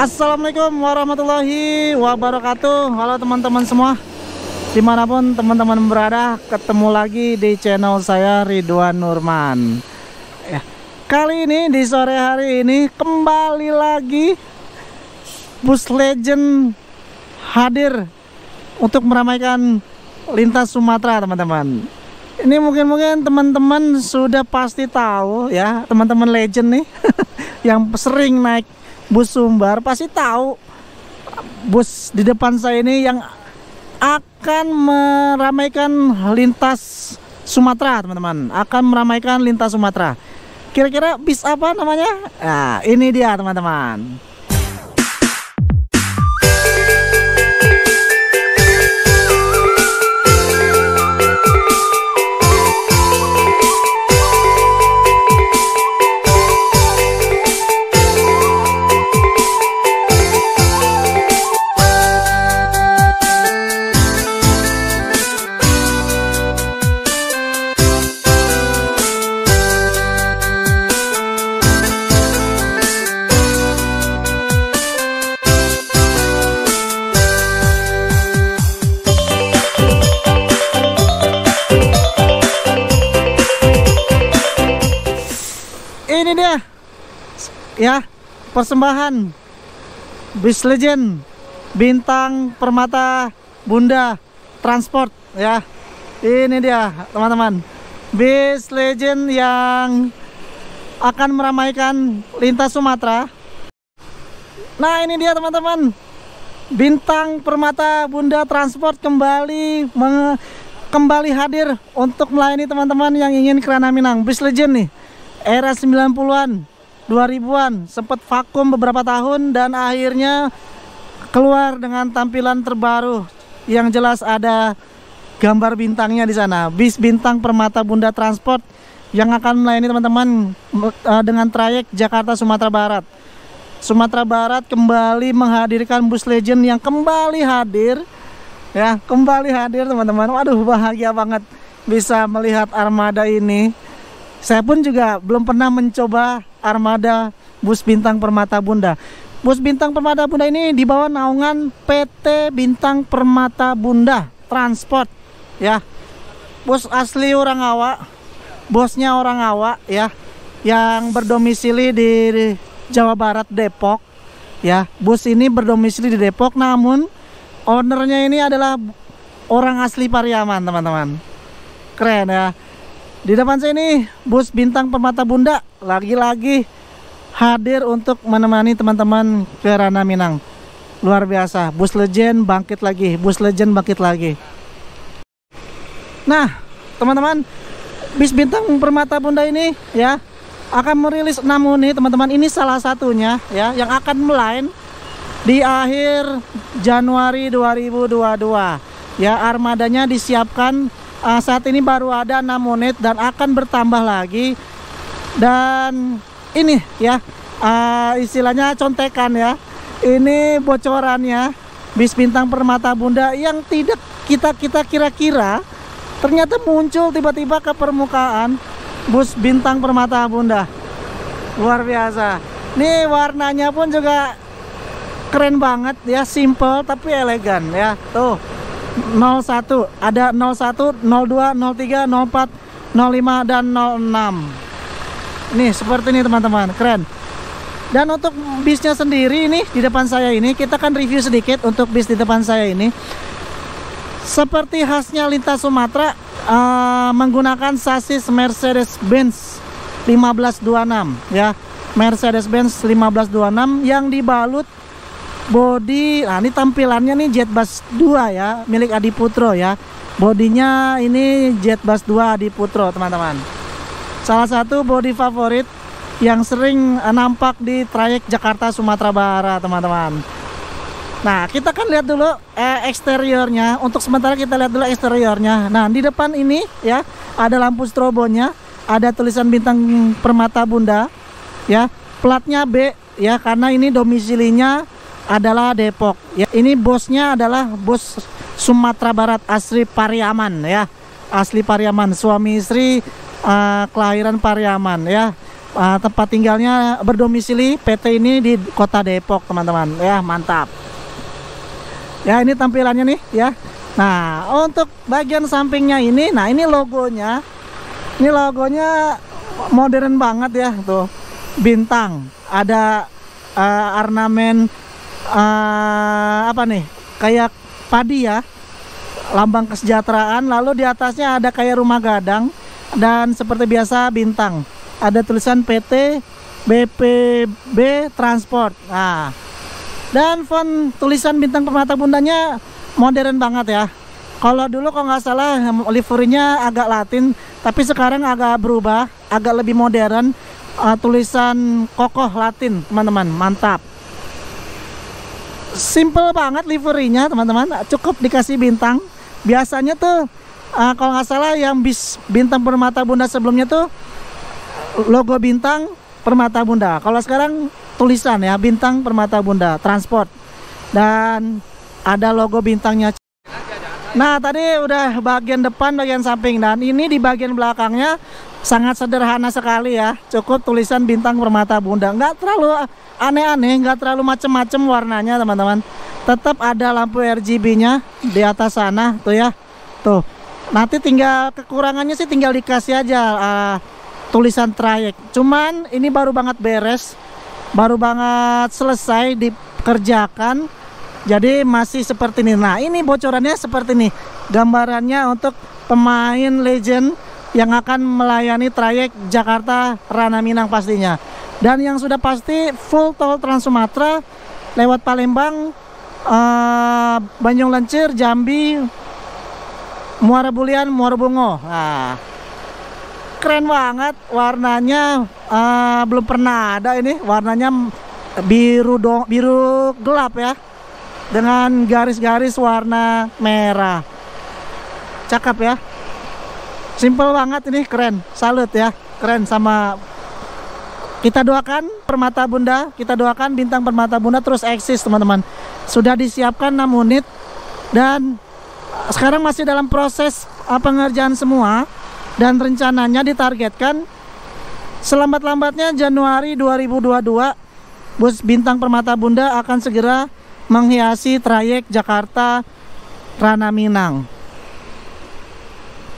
Assalamualaikum warahmatullahi wabarakatuh. Halo teman-teman semua, dimanapun teman-teman berada, ketemu lagi di channel saya Ridwan Nurman ya. Kali ini di sore hari ini kembali lagi Bus Legend hadir untuk meramaikan lintas Sumatera teman-teman. Ini mungkin teman-teman sudah pasti tahu ya, teman-teman legend nih yang sering naik bus Sumbar pasti tahu bus di depan saya ini yang akan meramaikan lintas Sumatera teman-teman, akan meramaikan lintas Sumatera. Kira-kira bis apa namanya? Nah, ini dia teman-teman. Ini dia ya, persembahan Bus Legend Bintang Permata Bunda Transport ya. Ini dia teman-teman, Bus Legend yang akan meramaikan lintas Sumatera. Nah ini dia teman-teman, Bintang Permata Bunda Transport kembali hadir untuk melayani teman-teman yang ingin ke Ranah Minang. Bus Legend nih, era 90-an, 2000-an, sempat vakum beberapa tahun dan akhirnya keluar dengan tampilan terbaru. Yang jelas ada gambar bintangnya di sana. Bis Bintang Permata Bunda Transport yang akan melayani teman-teman dengan trayek Jakarta Sumatera Barat. Sumatera Barat kembali menghadirkan Bus Legend yang kembali hadir ya, kembali hadir teman-teman. Waduh, bahagia banget bisa melihat armada ini. Saya pun juga belum pernah mencoba armada Bus Bintang Permata Bunda. Bus Bintang Permata Bunda ini di bawah naungan PT Bintang Permata Bunda Transport ya. Bus asli orang Awak, bosnya orang Awak ya, yang berdomisili di Jawa Barat, Depok ya. Bus ini berdomisili di Depok, namun ownernya ini adalah orang asli Pariaman teman-teman. Keren ya. Di depan saya ini Bus Bintang Permata Bunda lagi-lagi hadir untuk menemani teman-teman ke Ranah Minang. Luar biasa, Bus Legend bangkit lagi, Bus Legend bangkit lagi. Nah, teman-teman, Bus Bintang Permata Bunda ini ya akan merilis 6 unit teman-teman. Ini salah satunya ya yang akan melayani di akhir Januari 2022. Ya, armadanya disiapkan. Saat ini baru ada 6 unit dan akan bertambah lagi. Dan ini ya, istilahnya contekan ya. Ini bocorannya Bis Bintang Permata Bunda yang tidak kita kira-kira ternyata muncul tiba-tiba ke permukaan. Bus Bintang Permata Bunda luar biasa. Nih warnanya pun juga keren banget ya, simple tapi elegan ya. Tuh 01, ada 01, 02, 03, 04, 05 dan 06. Nih seperti ini teman-teman, keren. Dan untuk bisnya sendiri ini di depan saya ini, kita akan review sedikit untuk bis di depan saya ini. Seperti khasnya lintas Sumatera, menggunakan sasis Mercedes-Benz 1526 ya. Mercedes-Benz 1526 yang dibalut body. Nah ini tampilannya nih Jetbus 2 ya, milik Adi Putro ya. Bodinya ini Jetbus 2 Adi Putro teman-teman. Salah satu body favorit yang sering nampak di trayek Jakarta Sumatera Barat teman-teman. Nah kita akan lihat dulu eksteriornya. Untuk sementara kita lihat dulu eksteriornya. Nah di depan ini ya ada lampu strobonya, ada tulisan Bintang Permata Bunda ya. Platnya B ya, karena ini domisilinya adalah Depok ya. Ini bosnya adalah bos Sumatera Barat asli Pariaman ya, asli Pariaman, suami istri kelahiran Pariaman ya. tempat tinggalnya berdomisili PT ini di Kota Depok, teman-teman. Ya, mantap. Ya, ini tampilannya nih ya. Nah, untuk bagian sampingnya ini, nah ini logonya. Ini logonya modern banget ya, tuh. Bintang, ada ornamen apa nih? Kayak padi ya. Lambang kesejahteraan, lalu di atasnya ada kayak rumah gadang dan seperti biasa bintang. Ada tulisan PT BPB Transport. Nah, dan font tulisan Bintang Permata Bundanya modern banget ya. Kalau dulu kalau nggak salah liverynya agak Latin, tapi sekarang agak berubah, agak lebih modern. Tulisan kokoh Latin, teman-teman, mantap. Simple banget liverynya, teman-teman. Cukup dikasih bintang. Biasanya tuh kalau nggak salah yang bis Bintang Permata Bunda sebelumnya tuh logo Bintang Permata Bunda. Kalau sekarang tulisan ya Bintang Permata Bunda Transport dan ada logo bintangnya. Nah, tadi udah bagian depan, bagian samping, dan ini di bagian belakangnya sangat sederhana sekali ya. Cukup tulisan Bintang Permata Bunda. Nggak terlalu aneh-aneh, nggak terlalu macem-macem warnanya, teman-teman. Tetap ada lampu RGB-nya di atas sana tuh ya. Tuh. Nanti tinggal kekurangannya sih tinggal dikasih aja tulisan trayek. Cuman ini baru banget beres, baru banget selesai dikerjakan. Jadi masih seperti ini. Nah, ini bocorannya seperti ini. Gambarannya untuk pemain legend yang akan melayani trayek Jakarta Rana Minang pastinya. Dan yang sudah pasti full tol Trans Sumatera lewat Palembang, Banjong Lencir, Jambi, Muara Bulian, Muara Bungo. Nah, keren banget warnanya. Belum pernah ada ini. Warnanya biru gelap ya, dengan garis-garis warna merah. Cakep ya. Simple banget ini, keren. Salut ya. Keren. Sama kita doakan Permata Bunda, kita doakan Bintang Permata Bunda terus eksis, teman-teman. Sudah disiapkan 6 unit dan sekarang masih dalam proses pengerjaan semua, dan rencananya ditargetkan selambat-lambatnya Januari 2022 bus Bintang Permata Bunda akan segera menghiasi trayek Jakarta Rana Minang.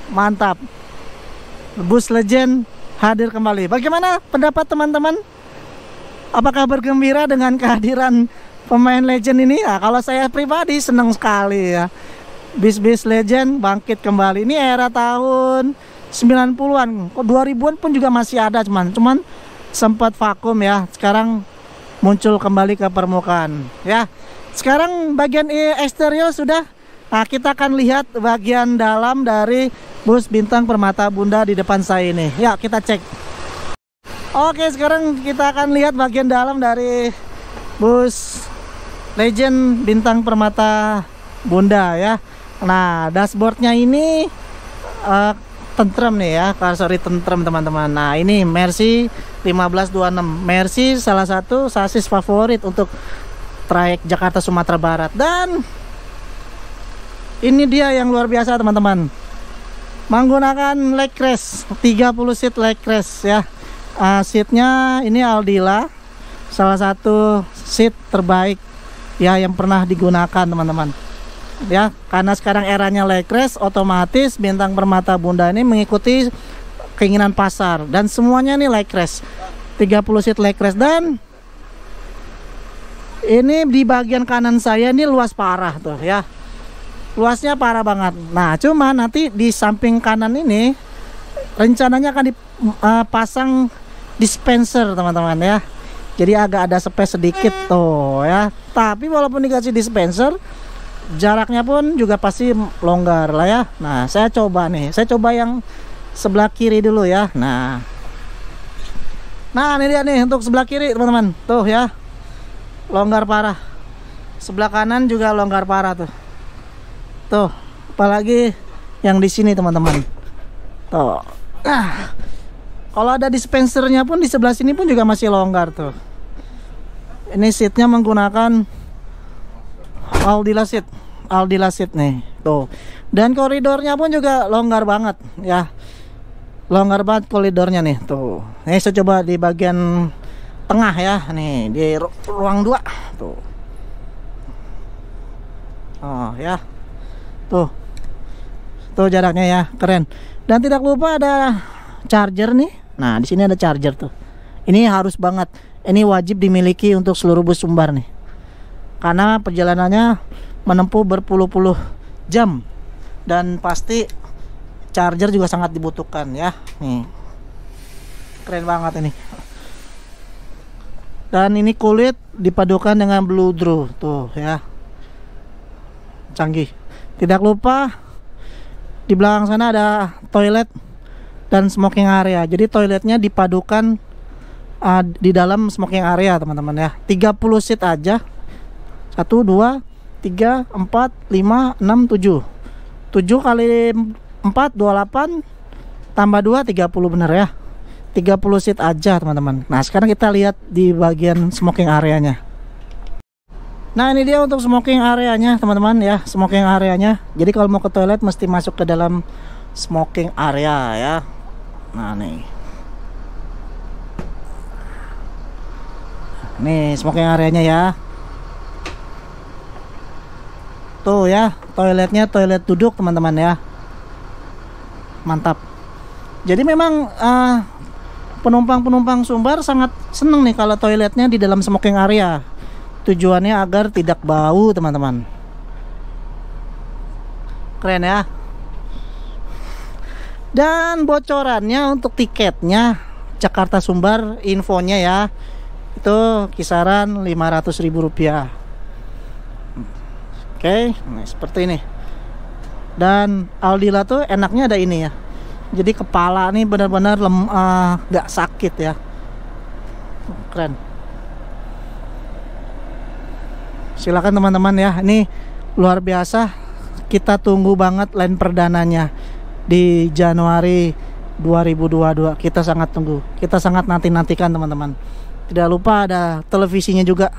Mantap. Bus legend hadir kembali. Bagaimana pendapat teman-teman? Apakah bergembira dengan kehadiran pemain legend ini? Nah, kalau saya pribadi senang sekali ya. Bis-bis legend bangkit kembali. Ini era tahun 90-an. Kok 2000-an pun juga masih ada, cuman sempat vakum ya. Sekarang muncul kembali ke permukaan ya. Sekarang bagian eksterior sudah. Nah, kita akan lihat bagian dalam dari bus Bintang Permata Bunda di depan saya ini. Ya, kita cek. Oke, sekarang kita akan lihat bagian dalam dari bus legend Bintang Permata Bunda ya. Nah, dashboardnya ini tentrem nih ya. Sorry, tentrem teman-teman. Nah, ini Mercy 1526. Mercy salah satu sasis favorit untuk trayek Jakarta Sumatera Barat. Dan ini dia yang luar biasa, teman-teman. Menggunakan leg rest 30 seat leg rest ya. Seatnya ini Aldila, salah satu seat terbaik ya yang pernah digunakan, teman-teman. Ya, karena sekarang eranya leg rest, otomatis Bintang Permata Bunda ini mengikuti keinginan pasar, dan semuanya nih leg rest 30 seat leg rest. Dan ini di bagian kanan saya ini luas parah tuh ya. Luasnya parah banget. Nah, cuma nanti di samping kanan ini rencananya akan dipasang dispenser, teman-teman ya. Jadi agak ada space sedikit tuh ya. Tapi walaupun dikasih dispenser, jaraknya pun juga pasti longgar lah ya. Nah, saya coba nih. Saya coba yang sebelah kiri dulu ya. Nah, ini dia nih untuk sebelah kiri, teman-teman. Tuh ya. Longgar parah. Sebelah kanan juga longgar parah tuh. Tuh, apalagi yang di sini, teman-teman. Tuh. Nah, kalau ada dispensernya pun di sebelah sini pun juga masih longgar tuh. Ini seatnya menggunakan Aldila seat nih. Tuh. Dan koridornya pun juga longgar banget ya. longgar banget koridornya nih tuh. Ini saya coba di bagian tengah ya, nih di ruang 2 tuh. Oh ya, tuh jaraknya ya, keren. Dan tidak lupa ada charger nih. Nah di sini ada charger tuh. Ini harus banget, ini wajib dimiliki untuk seluruh bus Sumbar nih, karena perjalanannya menempuh berpuluh-puluh jam dan pasti charger juga sangat dibutuhkan ya. Nih keren banget ini. Dan ini kulit dipadukan dengan Bluedroo tuh ya, canggih. Tidak lupa di belakang sana ada toilet dan smoking area. Jadi toiletnya dipadukan di dalam smoking area teman-teman ya. 30 seat aja. 1, 2, 3, 4, 5, 6, 7. 7 kali 4, 28 tambah 2, 30 bener ya. 30 seat aja teman-teman. Nah sekarang kita lihat di bagian smoking areanya. Nah ini dia untuk smoking areanya teman-teman ya, smoking areanya. Jadi kalau mau ke toilet mesti masuk ke dalam smoking area ya. Nah nih smoking areanya ya. Tuh ya, toiletnya toilet duduk teman-teman ya. Mantap. Jadi memang penumpang-penumpang Sumbar sangat seneng nih kalau toiletnya di dalam smoking area. Tujuannya agar tidak bau teman-teman. Keren ya. Dan bocorannya untuk tiketnya Jakarta Sumbar, infonya ya, itu kisaran Rp500.000. Oke, nah seperti ini. Dan Aldila tuh enaknya ada ini ya. Jadi kepala nih benar-benar gak sakit ya. Keren. Silakan teman-teman ya. Ini luar biasa. Kita tunggu banget line perdananya di Januari 2022. Kita sangat tunggu. Kita sangat nanti-nantikan teman-teman. Tidak lupa ada televisinya juga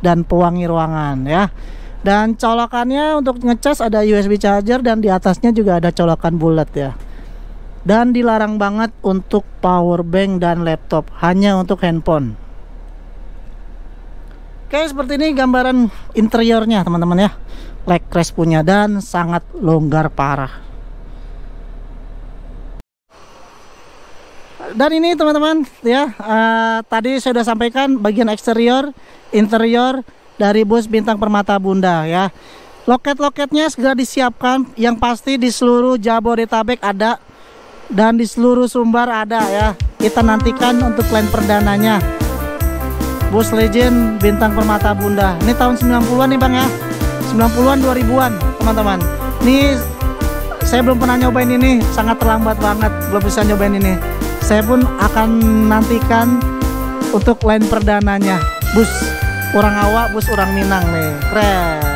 dan pewangi ruangan ya. Dan colokannya untuk ngecas ada USB charger dan di atasnya juga ada colokan bulat ya. Dan dilarang banget untuk power bank dan laptop, hanya untuk handphone. Oke, seperti ini gambaran interiornya teman-teman ya. Leg-rest punya dan sangat longgar parah. Dan ini teman-teman ya, tadi saya sudah sampaikan bagian eksterior, interior dari bus Bintang Permata Bunda ya. Loket-loketnya segera disiapkan. Yang pasti di seluruh Jabodetabek ada, dan di seluruh Sumbar ada ya. Kita nantikan untuk line perdananya bus legend Bintang Permata Bunda. Ini tahun 90-an nih Bang ya, 90-an 2000-an teman-teman. Ini saya belum pernah nyobain ini, sangat terlambat banget belum bisa nyobain ini. Saya pun akan nantikan untuk line perdananya bus Orang Awak, bus Orang Minang nih. Keren.